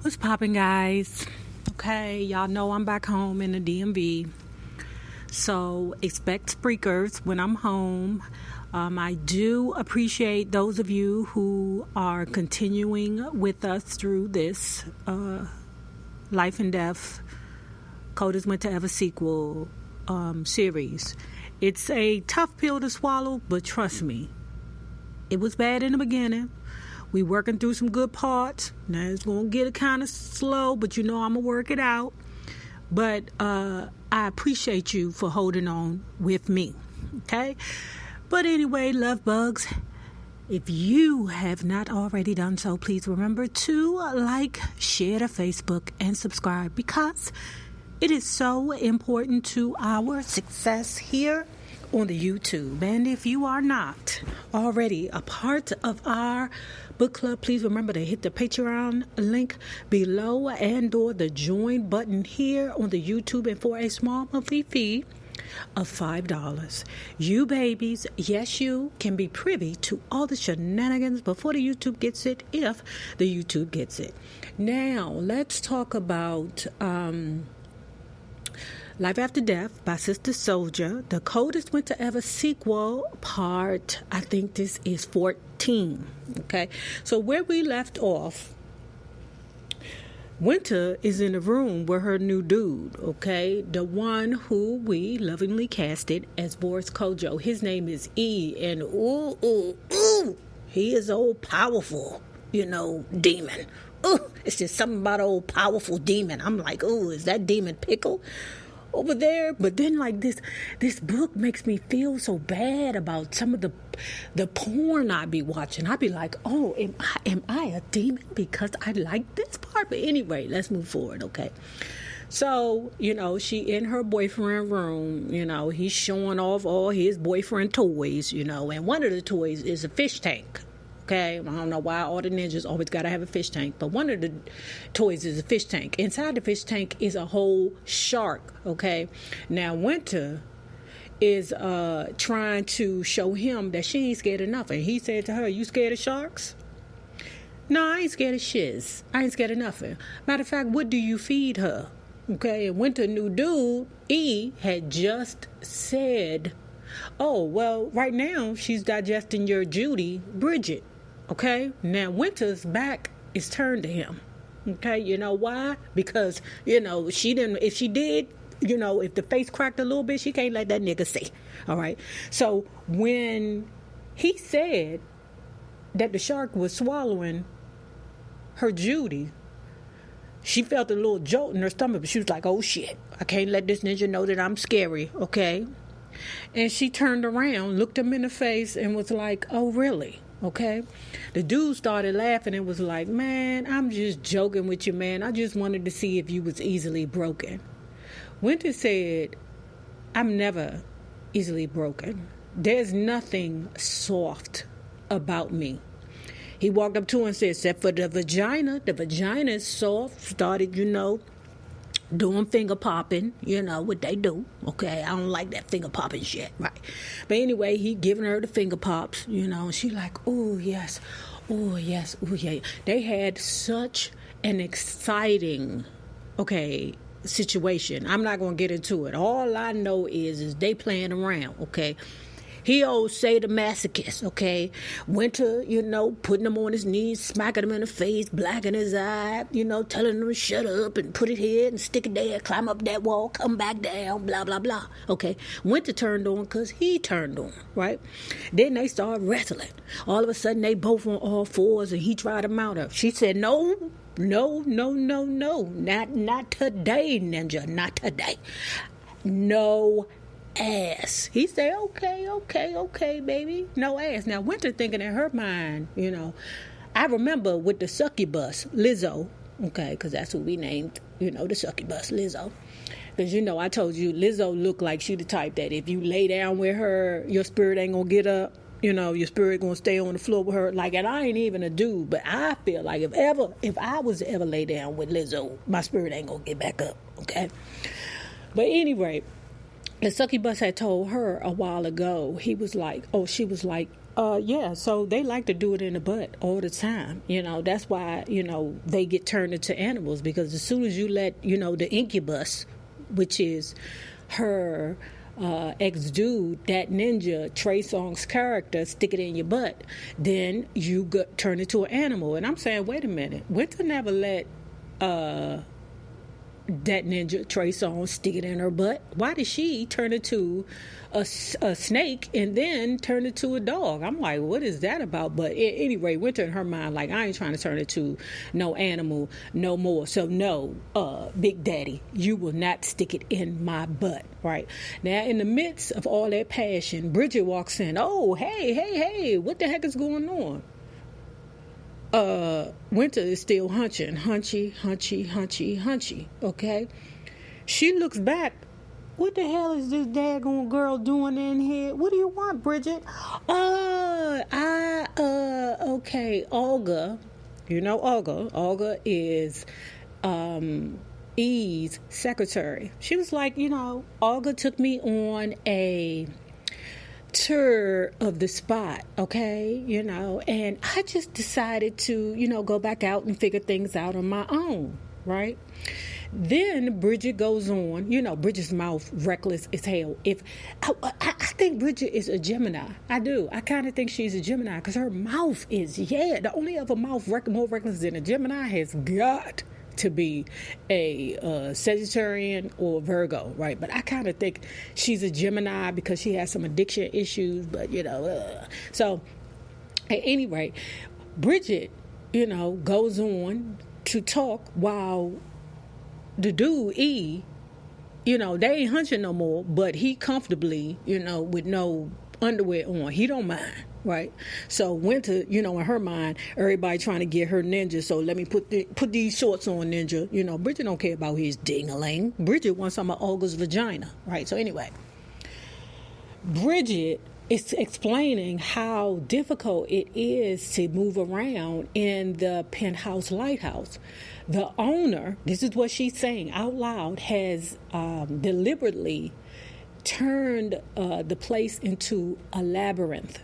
What's poppin', guys? Okay, y'all know I'm back home in the DMV. So expect spreakers when I'm home. I do appreciate those of you who are continuing with us through this Life and Death Coldest Winter Ever sequel series. It's a tough pill to swallow, but trust me, it was bad in the beginning. We working through some good parts. Now it's going to get kind of slow, but you know I'm going to work it out. But I appreciate you for holding on with me. Okay? But anyway, love bugs, if you have not already done so, please remember to like, share to Facebook, and subscribe because it is so important to our success here on the YouTube. And if you are not already a part of our book club, please remember to hit the Patreon link below and or the join button here on the YouTube, and for a small monthly fee of $5, you babies, yes, you can be privy to all the shenanigans before the YouTube gets it, if the YouTube gets it. Now let's talk about Life After Death by Sister Soldier, the Coldest Winter Ever sequel, part, I think this is 14. Okay, so where we left off, Winter is in a room with her new dude, okay? The one who we lovingly casted as Boris Kojo. His name is E, and he is old powerful, demon. It's just something about old powerful demon. I'm like, is that demon Pickle over there? But then like this book makes me feel so bad about some of the porn I be watching. I be like, am I a demon because I like this part? But anyway, let's move forward, okay? So, she in her boyfriend room, he's showing off all his boyfriend toys, and one of the toys is a fish tank. Okay, I don't know why all the ninjas always got to have a fish tank, but one of the toys is a fish tank. Inside the fish tank is a whole shark, okay? Now, Winter is trying to show him that she ain't scared of nothing. He said to her, you scared of sharks? No, I ain't scared of shiz. I ain't scared of nothing. Matter of fact, what do you feed her? Okay, and Winter new dude, E, had just said, oh, well, right now she's digesting your Judy, Bridget. Okay, now Winter's back is turned to him. Okay, you know why? Because, she didn't, if she did, if the face cracked a little bit, she can't let that nigga see. All right. So when he said that the shark was swallowing her Judy, she felt a little jolt in her stomach, but she was like, oh shit, I can't let this ninja know that I'm scary. Okay. And she turned around, looked him in the face, and was like, oh really? Okay. The dude started laughing and was like, man, I'm just joking with you, man. I just wanted to see if you was easily broken. Winter said, I'm never easily broken. There's nothing soft about me. He walked up to her and said, except for the vagina is soft. Started, doing finger popping, what they do. Okay, I don't like that finger popping shit, right? But anyway, he giving her the finger pops, and she like, oh yes, oh yes, oh yeah. They had such an exciting, situation. I'm not gonna get into it. All I know is they playing around, okay? He always say the masochist, okay? Winter, putting him on his knees, smacking him in the face, blacking his eye, telling him to shut up and put it here and stick it there, climb up that wall, come back down, blah, blah, blah, okay? Winter turned on because he turned on, right? Then they started wrestling. All of a sudden, they both on all fours, and he tried to mount her. She said, no, not today, ninja, not today. No ass. He said, okay, baby. No ass. Now, Winter thinking in her mind, I remember with the succubus, Lizzo, okay, because that's what we named, the succubus, Lizzo. Because, I told you, Lizzo looked like she the type that if you lay down with her, your spirit ain't going to get up. Your spirit going to stay on the floor with her. Like, and I ain't even a dude, but I feel like if I was to ever lay down with Lizzo, my spirit ain't going to get back up, okay? But anyway, the succubus had told her a while ago, she was like, Yeah, so they like to do it in the butt all the time. That's why, they get turned into animals, because as soon as you let, the incubus, which is her ex-dude, that ninja, Trey Songz's character, stick it in your butt, then you turn into an animal. And I'm saying, wait a minute, Winter never let that ninja, Trey Songz, stick it in her butt. Why did she turn into a snake and then turn into a dog? I'm like, what is that about? But anyway, Winter in her mind, like, I ain't trying to turn into no animal no more. So no, Big Daddy, you will not stick it in my butt, right? Now, in the midst of all that passion, Bridget walks in. Oh, hey, what the heck is going on? Winter is still hunchy, okay? She looks back. What the hell is this daggone girl doing in here? What do you want, Bridget? Okay, Olga. You know Olga. Olga is E's secretary. She was like, Olga took me on a tour of the spot, okay, and I just decided to, go back out and figure things out on my own, right? Then Bridget goes on, Bridget's mouth reckless as hell. If I think Bridget is a Gemini. I do. I kind of think she's a Gemini because her mouth is, the only other mouth more reckless than a Gemini has got to be a Sagittarian or Virgo, right? But I kind of think she's a Gemini because she has some addiction issues, but so at any rate, Bridget goes on to talk while the dude E, they ain't hunching no more, but he comfortably, with no underwear on, he don't mind, right? So Winter, in her mind, everybody trying to get her ninja, so let me put these shorts on, ninja. Bridget don't care about his ding-a-ling. Bridget wants some of Olga's vagina, right? So anyway, Bridget is explaining how difficult it is to move around in the penthouse lighthouse. The owner, this is what she's saying out loud, has deliberately turned the place into a labyrinth,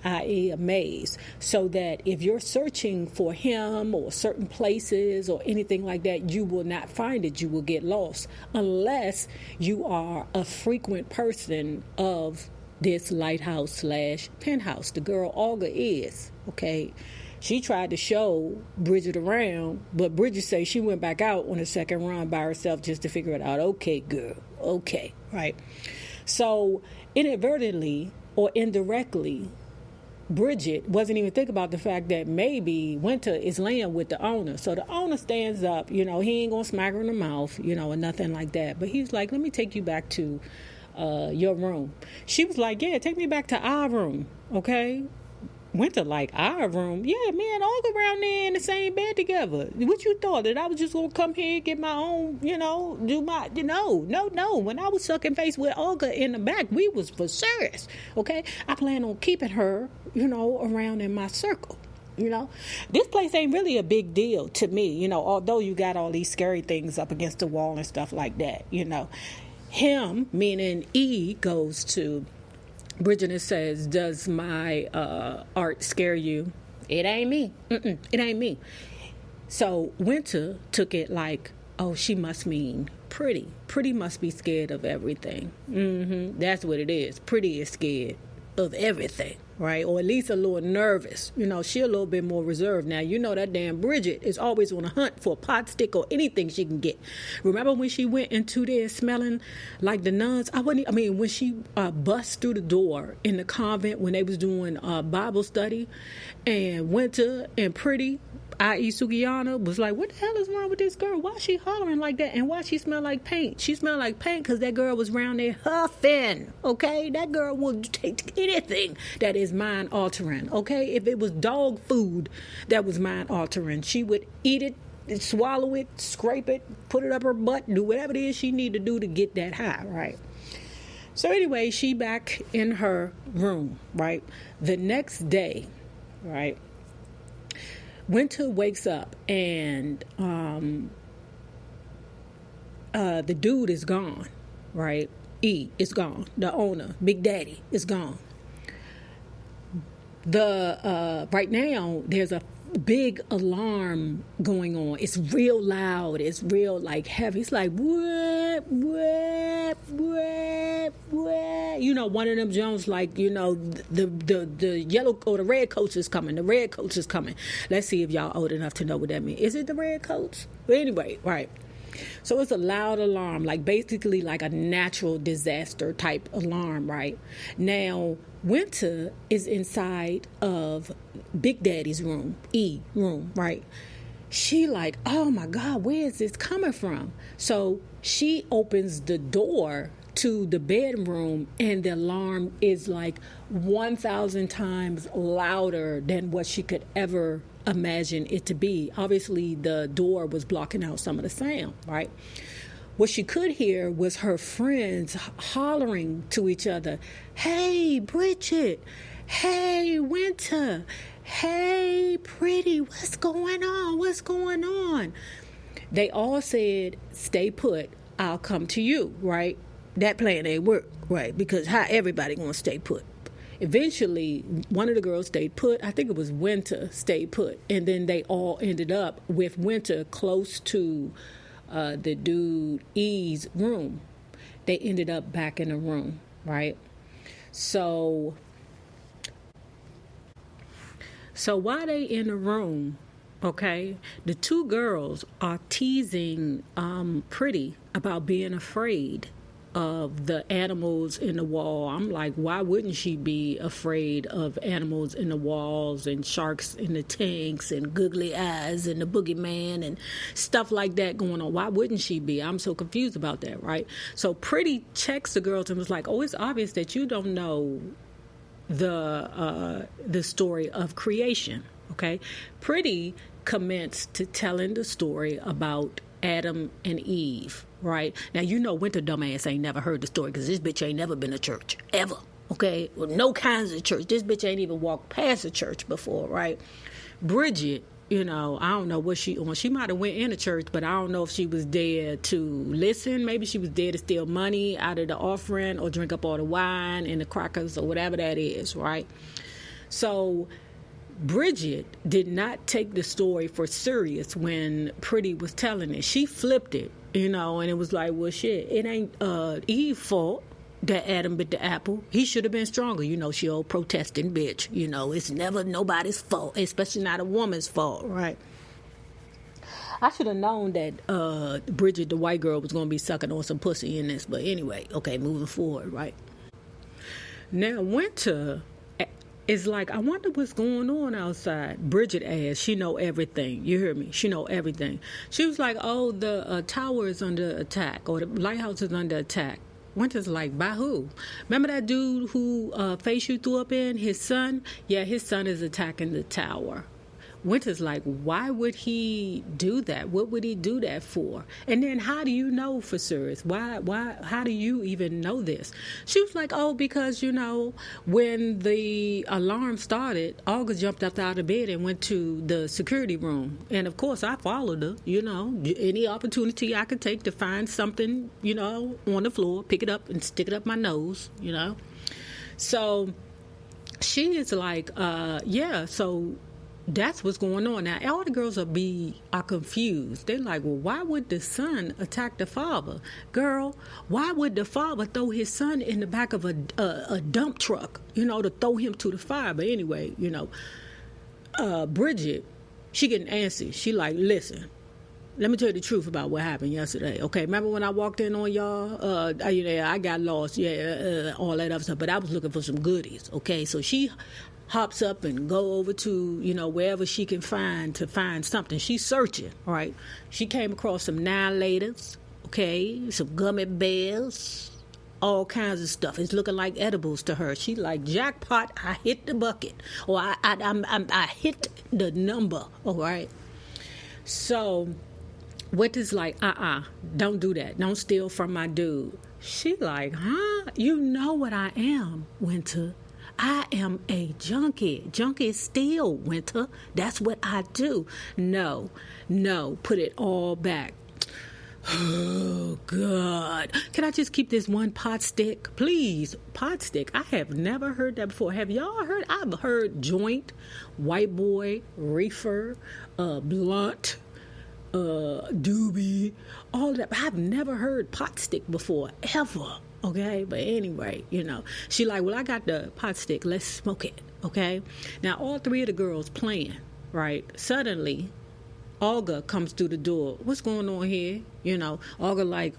i.e. a maze, so that if you're searching for him or certain places or anything like that, you will not find it. You will get lost unless you are a frequent person of this lighthouse / penthouse. The girl Olga is, okay? She tried to show Bridget around, but Bridget says she went back out on a second run by herself just to figure it out. Okay, girl. Okay, right? So inadvertently or indirectly, Bridget wasn't even thinking about the fact that maybe Winter is laying with the owner. So the owner stands up, he ain't gonna smack her in the mouth, or nothing like that. But he's like, let me take you back to your room. She was like, yeah, take me back to our room, okay? Winter like, our room? Yeah, me and Olga around there in the same bed together. What you thought, that I was just going to come here and get my own, do my, no. When I was sucking face with Olga in the back, we was for serious, okay? I plan on keeping her, around in my circle. This place ain't really a big deal to me, although you got all these scary things up against the wall and stuff like that, Him, meaning E, goes to Bridget and says, does my art scare you? It ain't me. It ain't me. So Winter took it like, oh, she must mean Pretty. Pretty must be scared of everything. That's what it is. Pretty is scared of everything, right? Or at least a little nervous. She a little bit more reserved. Now, that damn Bridget is always on a hunt for a pot stick or anything she can get. Remember when she went into there smelling like the nuns? When she bust through the door in the convent when they was doing Bible study, and Winter and Pretty, i.e. Sugiyana, was like, what the hell is wrong with this girl? Why is she hollering like that? And why she smell like paint? She smelled like paint because that girl was around there huffing, okay? That girl will take anything that is mind altering, okay? If it was dog food that was mind altering, she would eat it, swallow it, scrape it, put it up her butt, do whatever it is she need to do to get that high, right? So anyway, she back in her room, right? The next day, right? Winter wakes up and the dude is gone, right? E is gone. The owner, Big Daddy, is gone. the right now there's a big alarm going on. It's real loud. It's real like heavy. It's like what, you know, one of them Jones, like, you know, the yellow or the red coach is coming. The red coach is coming. Let's see if y'all old enough to know what that means. Is it the red coach? But anyway, right. So it's a loud alarm, like basically like a natural disaster type alarm, right? Now, Winter is inside of Big Daddy's room, room, right? She like, oh my God, where is this coming from? So she opens the door to the bedroom, and the alarm is like 1,000 times louder than what she could ever imagine it to be. Obviously, the door was blocking out some of the sound, right? What she could hear was her friends hollering to each other, hey, Bridget, hey, Winter, hey, Pretty, what's going on? What's going on? They all said, stay put, I'll come to you, right? That plan ain't work, right? Because how everybody gonna stay put? Eventually, one of the girls stayed put. I think it was Winter stayed put. And then they all ended up with Winter close to the dude E's room. They ended up back in the room, right? So while they in the room, okay, the two girls are teasing Pretty about being afraid of the animals in the wall. I'm like, why wouldn't she be afraid of animals in the walls and sharks in the tanks and googly eyes and the boogeyman and stuff like that going on? Why wouldn't she be? I'm so confused about that, right? So Pretty checks the girls and was like, oh, it's obvious that you don't know the story of creation, okay? Pretty commenced to telling the story about Adam and Eve, right? Now, you know Winter dumbass ain't never heard the story because this bitch ain't never been to church, ever, okay? Well, no kinds of church. This bitch ain't even walked past a church before, right? Bridget, you know, I don't know what she on. She might have went in a church, but I don't know if she was there to listen. Maybe she was there to steal money out of the offering or drink up all the wine and the crackers or whatever that is, right? So Bridget did not take the story for serious when Pretty was telling it. She flipped it, you know, and it was like, well, shit, it ain't Eve's fault that Adam bit the apple. He should have been stronger. You know, she old protesting bitch. You know, it's never nobody's fault, especially not a woman's fault, right? I should have known that Bridget, the white girl, was going to be sucking on some pussy in this. But anyway, okay, moving forward, right? Now, Winter is like, I wonder what's going on outside. Bridget asked. She know everything. You hear me? She know everything. She was like, oh, the tower is under attack, or the lighthouse is under attack. Winter's like, by who? Remember that dude who face you threw up in? His son? Yeah, his son is attacking the tower. Winter's like, why would he do that? What would he do that for? And then how do you know for serious? How do you even know this? She was like, oh, because, you know, when the alarm started, Olga jumped up out of bed and went to the security room. And, of course, I followed her, you know, any opportunity I could take to find something, you know, on the floor, pick it up and stick it up my nose, you know. So she is like, yeah, so that's what's going on. Now, all the girls are confused. They're like, well, why would the son attack the father? Girl, why would the father throw his son in the back of a dump truck, you know, to throw him to the fire? But anyway, you know, Bridget, she getting antsy. She like, listen, let me tell you the truth about what happened yesterday. Okay, remember when I walked in on y'all? I got lost, all that other stuff. But I was looking for some goodies, okay? So she hops up and go over to, you know, wherever she can find to find something. She's searching, right? She came across some Nihilators, okay, some gummy bears, all kinds of stuff. It's looking like edibles to her. She like, jackpot, I hit the bucket. Or I hit the number, all right? So Winter's like, don't do that. Don't steal from my dude. She like, huh? You know what I am, Winter. I am a junkie. Junkie steal, Winter. That's what I do. No, put it all back. Oh, God. Can I just keep this one pot stick? Please, pot stick. I have never heard that before. Have y'all heard? I've heard joint, white boy, reefer, blunt, doobie, all that. I've never heard pot stick before, ever. Okay? But anyway, she like, well, I got the pot stick. Let's smoke it. Okay? Now, all three of the girls playing, right? Suddenly, Olga comes through the door. What's going on here? Olga like,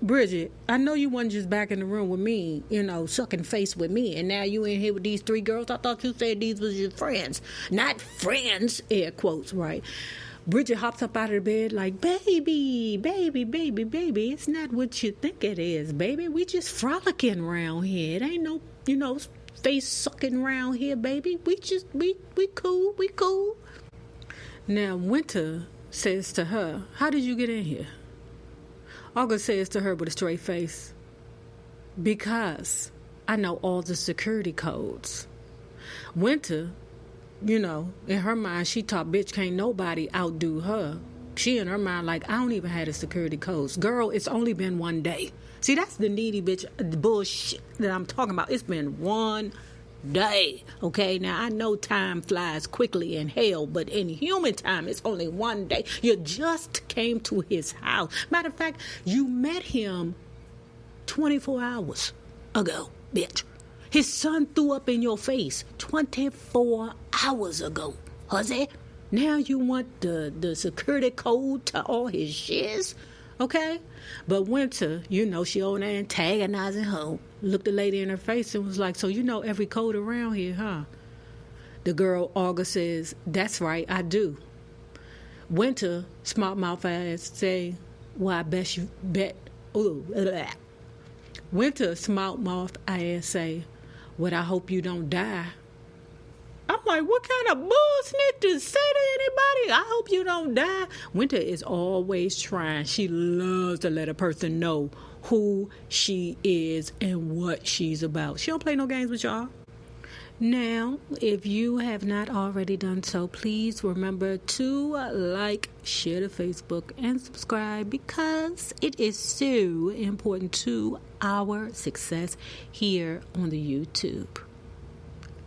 Bridget, I know you wasn't just back in the room with me, sucking face with me, and now you in here with these three girls. I thought you said these was your friends. Not friends, air quotes, right? Bridget hops up out of the bed like, baby, it's not what you think it is, baby. We just frolicking around here. It ain't no, face sucking around here, baby. We cool. Now, Winter says to her, how did you get in here? Olga says to her with a straight face, because I know all the security codes. Winter, in her mind, she thought, bitch, can't nobody outdo her. She in her mind like, I don't even have the security codes. Girl, it's only been one day. See, that's the needy bitch bullshit that I'm talking about. It's been one day. Okay, now I know time flies quickly in hell, but in human time it's only one day. You just came to his house. Matter of fact, you met him 24 hours ago, bitch. His son threw up in your face 24 hours ago, hussy. Now you want the security code to all his shiz? Okay? But Winter, she on there antagonizing her, looked the lady in her face and was like, so you know every code around here, huh? The girl, Olga, says, that's right, I do. Winter, smart mouth ass, say, well, I bet. Winter, smart mouth ass, say, well, I hope you don't die. I'm like, what kind of bullshit to say to anybody? I hope you don't die. Winter is always trying. She loves to let a person know who she is and what she's about. She don't play no games with y'all. Now, if you have not already done so, please remember to like, share to Facebook, and subscribe, because it is so important to our success here on the YouTube.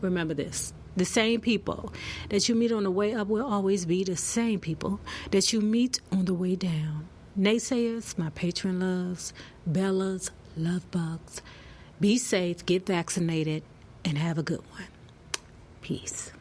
Remember this. The same people that you meet on the way up will always be the same people that you meet on the way down. Naysayers, my patron loves, Bellas, love bugs. Be safe, get vaccinated, and have a good one. Peace.